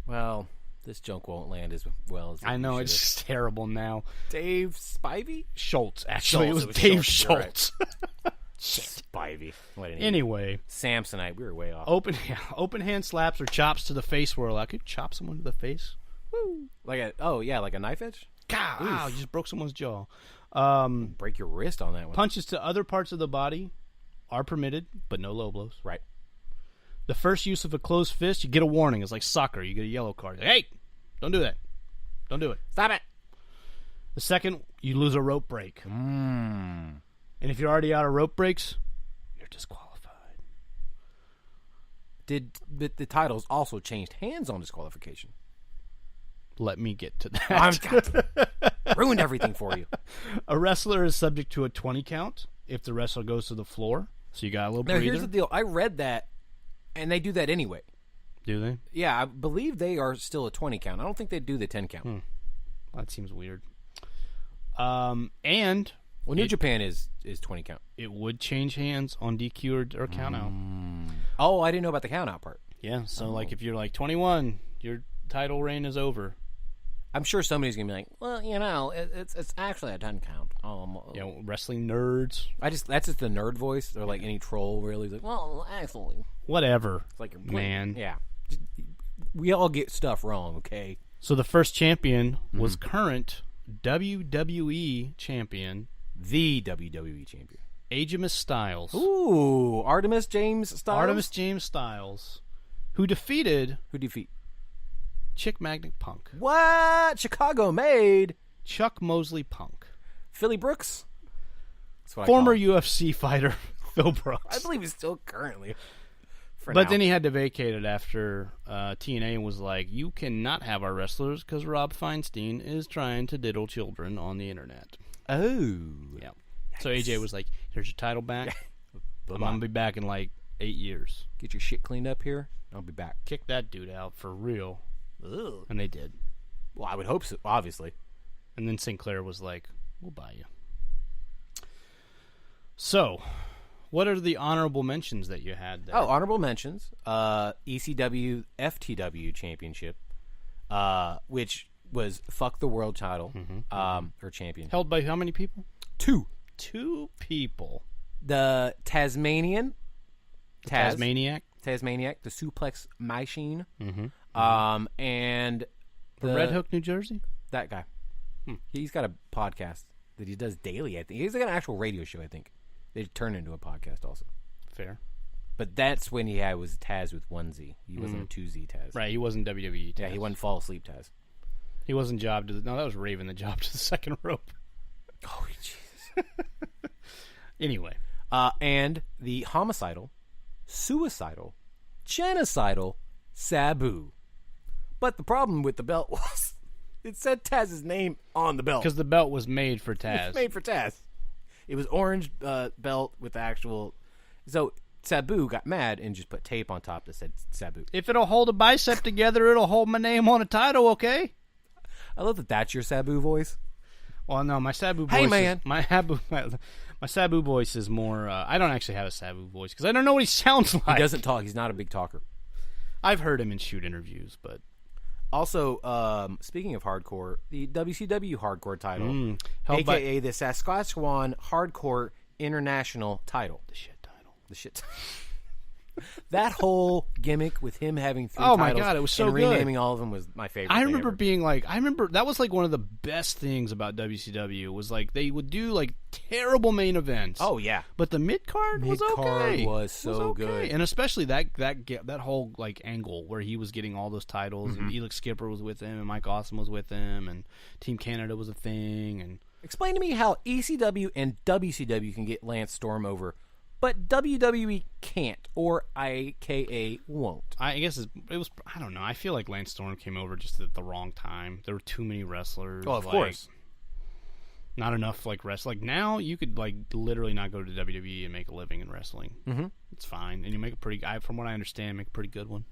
Well, this joke won't land as well as I know, it's just terrible now. Dave Spivey? Schultz, actually. Schultz, it was Dave Schultz. Right. Spivey. Anyway. Samsonite, we were way off. Open hand slaps or chops to the face were allowed. Could you chop someone to the face? Woo. Like a knife edge? God, wow, you just broke someone's jaw. Break your wrist on that one. Punches to other parts of the body are permitted, but no low blows. Right. The first use of a closed fist, you get a warning. It's like soccer. You get a yellow card. Like, hey, don't do that. Don't do it. Stop it. The second, you lose a rope break. And if you're already out of rope breaks, you're disqualified. But the titles also changed hands on disqualification. Let me get to that. Ruined everything for you. A wrestler is subject to a 20 count if the wrestler goes to the floor. So you got a little breather. Now, here's the deal. I read that, and they do that anyway. Do they? Yeah, I believe they are still a 20 count. I don't think they do the 10 count. That seems weird. And... Well, New Japan is 20 count. It would change hands on DQ or count out. Oh, I didn't know about the count out part. Yeah, so like if you're like 21, your title reign is over. I'm sure somebody's gonna be like, well, it's actually a 10 count. Wrestling nerds. That's just the nerd voice. Or like any troll really like, well, actually, whatever. It's like man. Yeah, we all get stuff wrong. Okay. So the first champion was current WWE champion. The WWE champion. Artemis Styles. Ooh, Artemis James Styles? Artemis James Styles. Who defeated... Who defeat? Chick Magnet Punk. What? Chicago made? Chuck Mosley Punk. Philly Brooks? Former UFC fighter Phil Brooks. I believe he's still currently. But then he had to vacate it after TNA was like, you cannot have our wrestlers because Rob Feinstein is trying to diddle children on the internet. Oh. Yeah. So AJ was like, here's your title back. I'm going to be back in like 8 years. Get your shit cleaned up here. I'll be back. Kick that dude out for real. Ugh. And they did. Well, I would hope so, obviously. And then Sinclair was like, we'll buy you. So, what are the honorable mentions that you had there? Oh, honorable mentions. ECW FTW Championship, which was Fuck the World title, her champion. Held by how many people? 2. 2 people. The Tasmanian. Tasmaniac, the Suplex Machine. And the Red Hook, New Jersey? That guy. He's got a podcast that he does daily, I think. He's got an actual radio show, I think. They turned into a podcast also. Fair. But that's when he was Taz with 1 Z. He wasn't a 2 Z Taz. Right, he wasn't WWE Taz. Yeah, he wasn't Fall Asleep Taz. He wasn't jobbed to the... No, that was Raven the job to the second rope. Oh, Jesus. Anyway. And the homicidal, suicidal, genocidal Sabu. But the problem with the belt was it said Taz's name on the belt. Because the belt was made for Taz. It was made for Taz. It was orange belt with actual... So Sabu got mad and just put tape on top that said Sabu. If it'll hold a bicep together, it'll hold my name on a title, okay? I love that that's your Sabu voice. Well, no, my Sabu voice... Hey, man! My Sabu voice is more... I don't actually have a Sabu voice because I don't know what he sounds like. He doesn't talk. He's not a big talker. I've heard him in shoot interviews, but... Also, speaking of hardcore, the WCW hardcore title, a.k.a. the Saskatchewan Hardcore International title. The shit title. The shit title. That whole gimmick with him having 3 oh titles my God, it was so and good. renaming all of them was my favorite. I remember being like, that was like one of the best things about WCW was like they would do like terrible main events. Oh yeah, but the mid card was okay. Was so good, and especially that whole like angle where he was getting all those titles, and Elix Skipper was with him, and Mike Awesome was with him, and Team Canada was a thing. And explain to me how ECW and WCW can get Lance Storm over, but WWE can't, or IKA won't. I guess it was. I don't know. I feel like Lance Storm came over just at the wrong time. There were too many wrestlers. Oh, of course. Not enough like wrestling. Like now, you could like literally not go to WWE and make a living in wrestling. It's fine, and you make a pretty. From what I understand, make a pretty good one.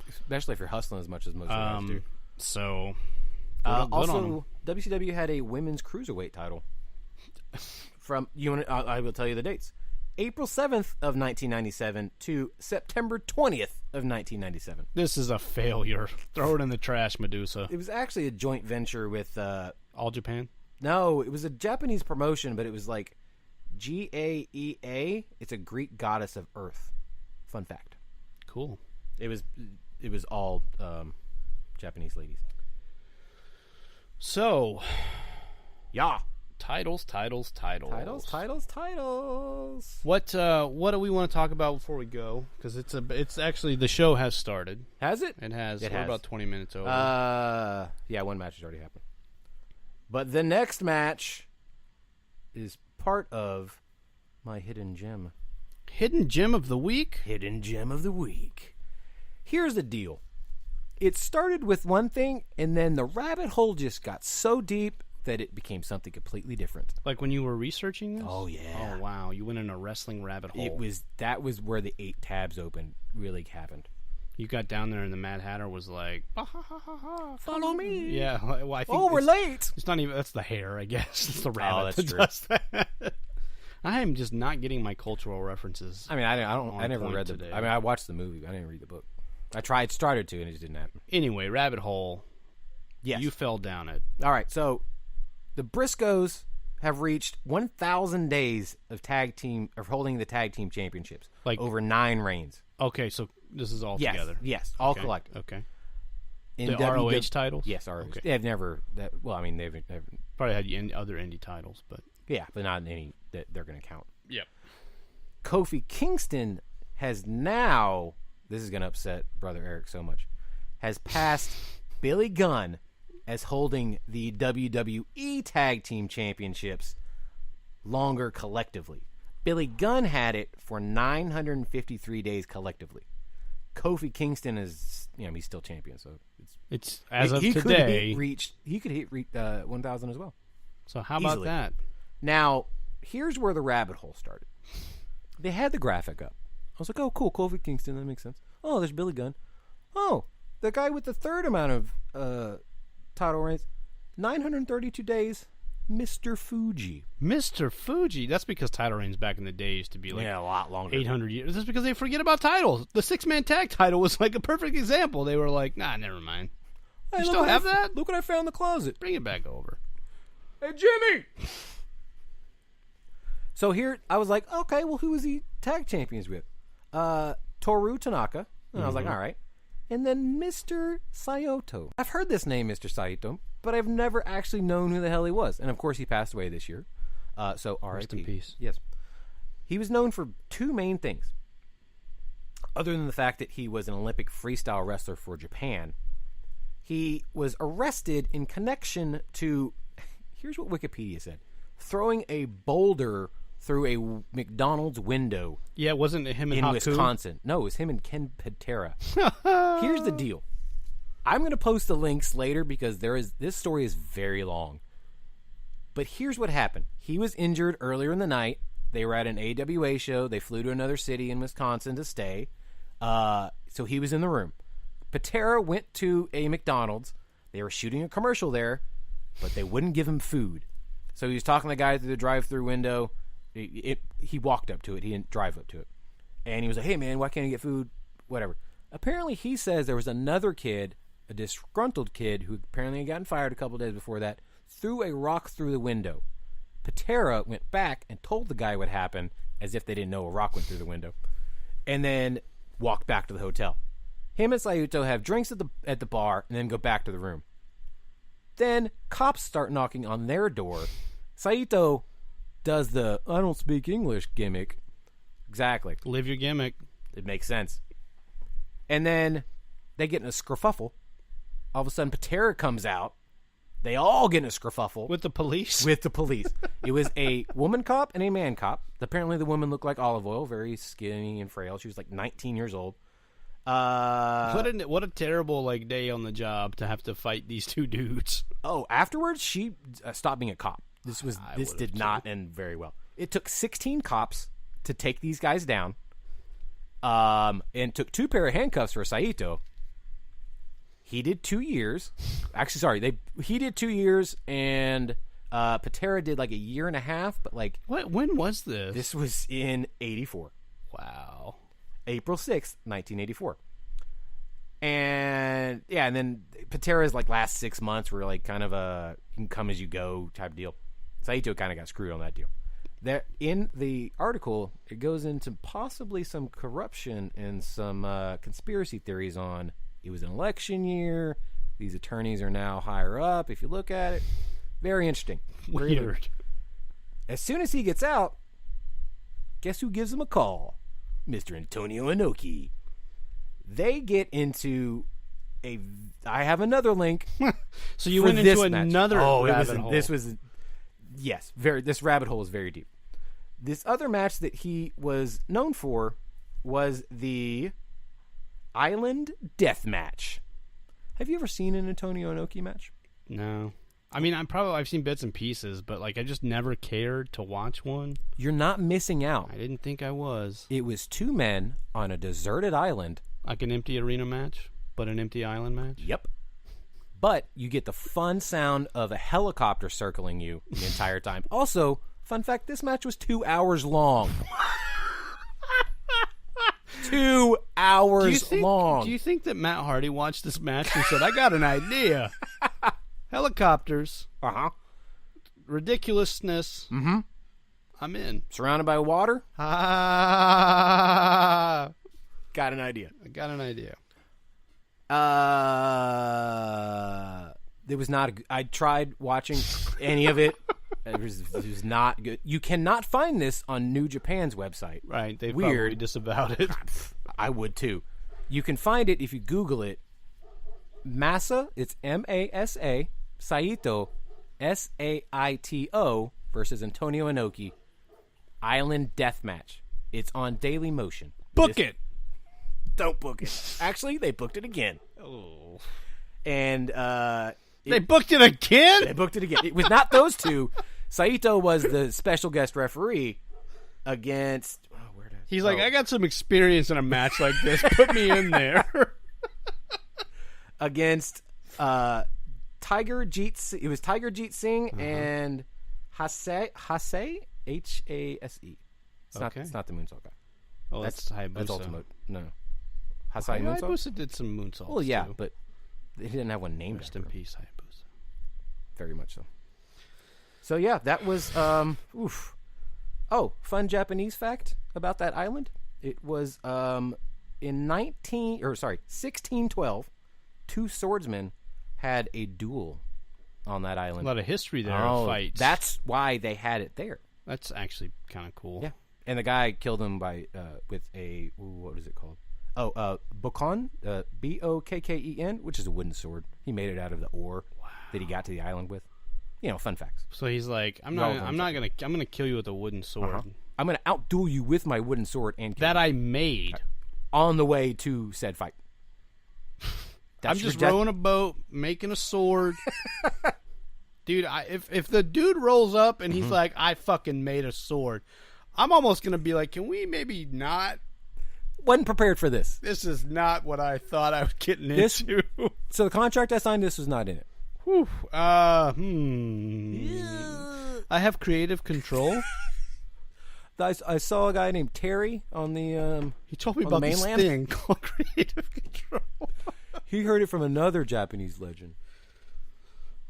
Especially if you're hustling as much as most of us do. So, also, WCW had a women's cruiserweight title. From you, I will tell you the dates. April 7th of 1997 to September 20th of 1997. This is a failure. Throw it in the trash, Medusa. It was actually a joint venture with... All Japan? No, it was a Japanese promotion, but it was like Gaea. It's a Greek goddess of Earth. Fun fact. Cool. It was all Japanese ladies. So... Yeah. Titles. What do we want to talk about before we go? Because it's actually the show has started. Has it? It has. It We're has. about 20 minutes over. Yeah, one match has already happened. But the next match is part of my hidden gem. Hidden gem of the week? Hidden gem of the week. Here's the deal. It started with one thing, and then the rabbit hole just got so deep that it became something completely different. Like when you were researching this? Oh, yeah. Oh, wow. You went in a wrestling rabbit hole. That was where the 8 tabs open really happened. You got down there and the Mad Hatter was like, ha, ha, ha, ha, follow me. Yeah. Well, I think we're late. It's not even, that's the hair, I guess. It's the rabbit. Oh, that's that true. does that. I am just not getting my cultural references. I mean, I never read today. I mean, I watched the movie, but I didn't read the book. I started to, and it just didn't happen. Anyway, rabbit hole. Yes. You fell down it. All right, so the Briscoes have reached 1,000 days of holding the tag team championships, Like over 9 reigns. Okay, so this is all together. Yes, all Okay, collective. Okay. In The ROH titles? Yes, ROH. Okay. They've never. Well, I mean, they've Probably had other indie titles, but... yeah, but not any that they're going to count. Yep. Kofi Kingston has now. This is going to upset Brother Eric so much. Has passed Billy Gunn as holding the WWE Tag Team Championships longer collectively. Billy Gunn had it for 953 days collectively. Kofi Kingston is, he's still champion, so It's as of he today. He could hit 1,000 as well. So how about Easily. that? Now, here's where the rabbit hole started. They had the graphic up. I was like, oh, cool, Kofi Kingston, that makes sense. Oh, there's Billy Gunn. Oh, the guy with the third amount of title reigns, 932 days, Mr. Fuji. Mr. Fuji. That's because title reigns back in the day used to be like a lot longer. 800 years. That's because they forget about titles. The 6-man tag title was like a perfect example. They were like, nah, never mind. Hey, You still have that? Look what I found in the closet. Bring it back over. Hey, Jimmy! So here, I was like, okay, well, who was he tag champions with? Toru Tanaka. And I was like, all right. And then Mr. Saito. I've heard this name, Mr. Saito, but I've never actually known who the hell he was. And, of course, he passed away this year. So, R.I.P. Rest in peace. Yes. He was known for 2 main things. Other than the fact that he was an Olympic freestyle wrestler for Japan, he was arrested in connection to, here's what Wikipedia said, throwing a boulder through a McDonald's window. Yeah, wasn't it him and in Haku? Wisconsin. No, it was him and Ken Patera. Here's the deal. I'm going to post the links later because this story is very long. But here's what happened. He was injured earlier in the night. They were at an AWA show. They flew to another city in Wisconsin to stay. So he was in the room. Patera went to a McDonald's. They were shooting a commercial there, but they wouldn't give him food. So he was talking to the guy through the drive-thru window. He walked up to it. He didn't drive up to it. And he was like, hey, man, why can't I get food? Whatever. Apparently, he says there was another kid, a disgruntled kid, who apparently had gotten fired a couple days before that, threw a rock through the window. Patera went back and told the guy what happened, as if they didn't know a rock went through the window, and then walked back to the hotel. Him and Saito have drinks at the bar and then go back to the room. Then cops start knocking on their door. Saito does the I don't speak English gimmick. Exactly. Live your gimmick. It makes sense. And then they get in a skerfuffle. All of a sudden, Patera comes out. They all get in a skerfuffle. With the police? With the police. It was a woman cop and a man cop. Apparently, the woman looked like olive oil, very skinny and frail. She was like 19 years old. What a terrible day on the job to have to fight these 2 dudes. Oh, afterwards, she stopped being a cop. This did not end very well. It took 16 cops to take these guys down, and took 2 pair of handcuffs for Saito. He did 2 years. Actually, sorry, he did 2 years and Patera did like a year and a half, but like What? When was this? this was in 84. Wow. April 6th, 1984. And yeah, and then Patera's like last 6 months were like kind of a you can come as you go type deal. Saito kind of got screwed on that deal. There in the article, it goes into possibly some corruption and some conspiracy theories on it was an election year. These attorneys are now higher up. If you look at it, very interesting. Weird. As soon as he gets out, guess who gives him a call? Mr. Antonio Inoki. They get into a. I have another link. So you for went this into match. another rabbit hole. This was, yes, very. This rabbit hole is very deep. This other match that he was known for was the Island Death Match. Have you ever seen an Antonio Inoki match? No. I mean, I've seen bits and pieces, but like I just never cared to watch one. You're not missing out. I didn't think I was. It was two men on a deserted island. Like an empty arena match, but an empty island match? Yep. But you get the fun sound of a helicopter circling you the entire time. Also, fun fact, this match was 2 hours long. 2 hours long. Do you think that Matt Hardy watched this match and said, I got an idea? Helicopters. Uh-huh. Ridiculousness. Mm-hmm. I'm in. Surrounded by water? Ah, Got an idea. I got an idea. It was not. I tried watching any of it. It was not good. You cannot find this on New Japan's website. Right. They Weird. probably disavowed it. I would too. You can find it if you Google it. Masa, it's M-A-S-A, Saito, S-A-I-T-O versus Antonio Inoki. Island Death Match. It's on Daily Motion. Book it. Don't book it. Actually, they booked it again. Oh. And They booked it again? they booked it again. It was not those two. Saito was the special guest referee against. Oh, where did He's like, I got some experience in a match like this. Put me in there. against Tiger Jeet. It was Tiger Jeet Singh and Hase Hase H-A-S-E. It's Okay. not the moonsault guy. Oh, that's Hayabusa. That's Ultimate. No. Hasai moonsault. Hayabusa did some moonsaults. Well, yeah, too. but he didn't have one named. Rest in after him. peace, Hayabusa. Very much so. So yeah, that was oof. Oh, fun Japanese fact about that island. It was in 1612, two swordsmen had a duel on that A island. lot of history there of fights. That's why they had it there. That's actually kind of cool. Yeah. And the guy killed him by with a what is it called? Oh, Bokken, B-O-K-K-E-N, which is a wooden sword. He made it out of the ore that he got to the island with. You know, fun facts. So he's like, I'm gonna kill you with a wooden sword I'm gonna outduel you with my wooden sword and kill that you I made. on the way to said fight. I'm just rowing a boat, making a sword. Dude, if the dude rolls up and he's like, I fucking made a sword, I'm almost gonna be like, can we maybe not? Wasn't prepared for this. This is not what I thought I was getting This- into. So the contract I signed, this was not in it. Whew. I have creative control. I saw a guy named Terry on the. He told me On the about this mainland? thing called creative control. He heard it from another Japanese legend.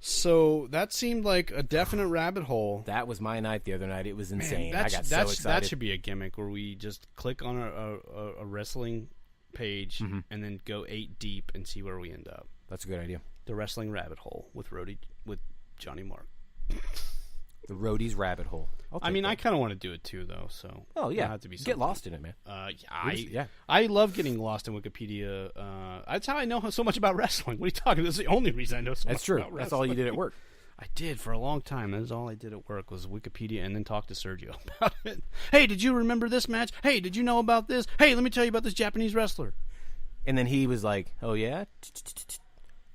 So that seemed like a definite rabbit hole. That was my night the other night. It was insane. Man, I got so excited. That should be a gimmick where we just click on a wrestling page and then go 8 deep and see where we end up. That's a good idea. The wrestling rabbit hole with Johnny Mark. The Roadie's rabbit hole. I mean, I kind of want to do it too, though. So Oh yeah, have to be get something. lost in it, man. Yeah. I love getting lost in Wikipedia. That's how I know so much about wrestling. What are you talking? That's the only reason I know so That's much true. about wrestling. That's all you did at work. I did for a long time. That is all I did at work was Wikipedia and then talk to Sergio about it. Hey, did you remember this match? Hey, did you know about this? Hey, let me tell you about this Japanese wrestler. And then he was like, "Oh yeah,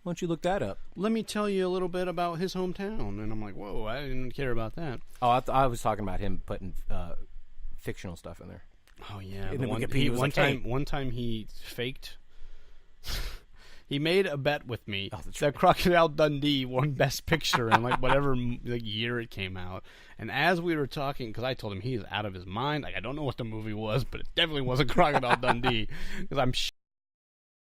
why don't you look that up?" Let me tell you a little bit about his hometown. And I'm like, whoa, I didn't care about that. Oh, I was talking about him putting fictional stuff in there. Oh yeah, And then one Wikipedia was like, time he faked. He made a bet with me that Crocodile Dundee won Best Picture in like whatever year it came out. And as we were talking, because I told him he is out of his mind. Like I don't know what the movie was, but it definitely wasn't Crocodile Dundee. Because I'm